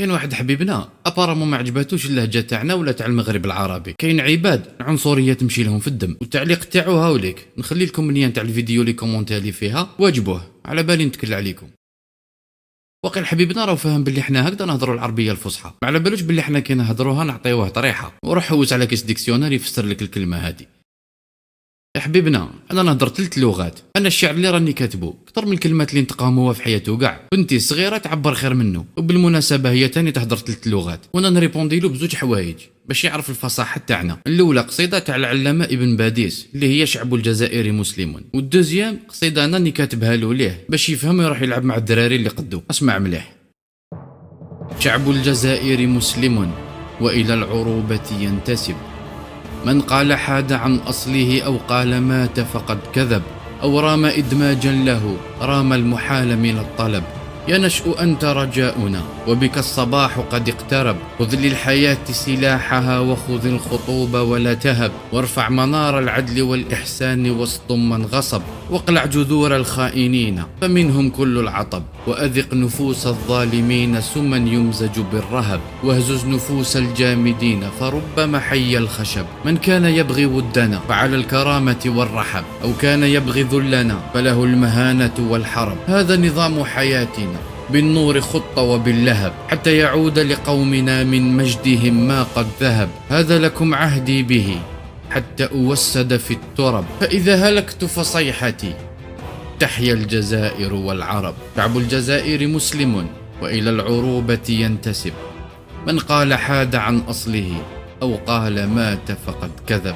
كاين واحد حبيبنا ابارامون ما عجباتوش اللهجه تاعنا ولا تاع المغرب العربي. كاين عباد العنصريه تمشي لهم في الدم. والتعليق تاعو هاوليك، نخلي لكم اللين تاع الفيديو اللي كومونتي لي فيها واجبوه، على بالي نتكل عليكم. واقيلا حبيبنا راه فاهم باللي حنا هكذا نهضروا العربيه الفصحى، ما على بالوش باللي حنا كي نهضروها نعطيوه طريحه. وروح حوس على كيس ديكسيونير يفسر لك الكلمه هذه. يا حبيبنا انا نهضر 3 لغات، انا الشعر اللي راني كاتبه اكثر من الكلمات اللي نتقاموها في حياته كاع. بنتي الصغيره تعبر خير منه، وبالمناسبه هي تاني تهضر 3 لغات، وانا نريبوندي له بزوج حوايج باش يعرف الفصاحه تاعنا. الاولى قصيده تاع العلامه ابن باديس اللي هي شعب الجزائر مسلم، والدوزيام قصيده انا اللي كاتبها له ليه باش يفهم ويروح يلعب مع الدراري اللي قدو. اسمع مليح. شعب الجزائر مسلم والى العروبه ينتسب، من قال حاد عن أصله أو قال مات فقد كذب، أو رام إدماجا له رام المحال من الطلب. يا نشأ أنت رجاؤنا وبك الصباح قد اقترب، خذ للحياة سلاحها وخذ الخطوب ولا تهب، وارفع منار العدل والإحسان واصطم من غصب، واقلع جذور الخائنين فمنهم كل العطب، وأذق نفوس الظالمين سما يمزج بالرهب، واهزز نفوس الجامدين فربما حي الخشب. من كان يبغي ودنا فعلى الكرامة والرحب، أو كان يبغي ذلنا فله المهانة والحرب. هذا نظام حياتنا بالنور خط وباللهب، حتى يعود لقومنا من مجدهم ما قد ذهب. هذا لكم عهدي به حتى أوسد في الترب، فإذا هلكت فصيحتي تحيا الجزائر والعرب. شعب الجزائر مسلم وإلى العروبة ينتسب، من قال حاد عن أصله أو قال مات فقد كذب.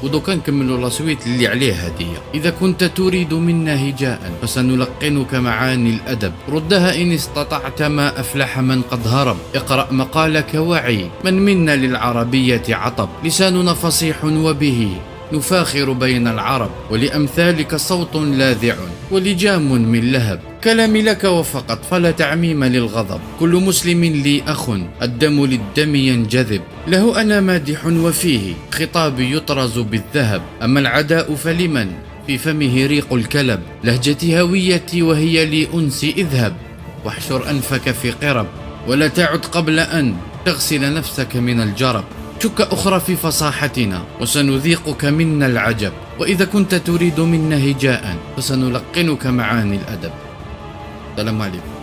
ودوكا نكملوا لاسويت اللي عليه هدية. إذا كنت تريد منا هجاء فسنلقنك معاني الأدب، ردها إن استطعت ما أفلح من قد هرب. اقرأ مقالك وعي من منا للعربية عطب، لساننا فصيح وبه نفاخر بين العرب، ولأمثالك صوت لاذع ولجام من لهب. كلامي لك وفقط فلا تعميم للغضب، كل مسلم لي أخ الدم للدم ينجذب، له أنا مادح وفيه خطابي يطرز بالذهب. أما العداء فلمن في فمه ريق الكلب، لهجتي هويتي وهي لي أنسي. اذهب واحشر أنفك في قرب، ولا تعد قبل أن تغسل نفسك من الجرب. شك أخرى في فصاحتنا وسنذيقك منا العجب، وإذا كنت تريد منا هجاء فسنلقنك معاني الأدب. السلام عليكم.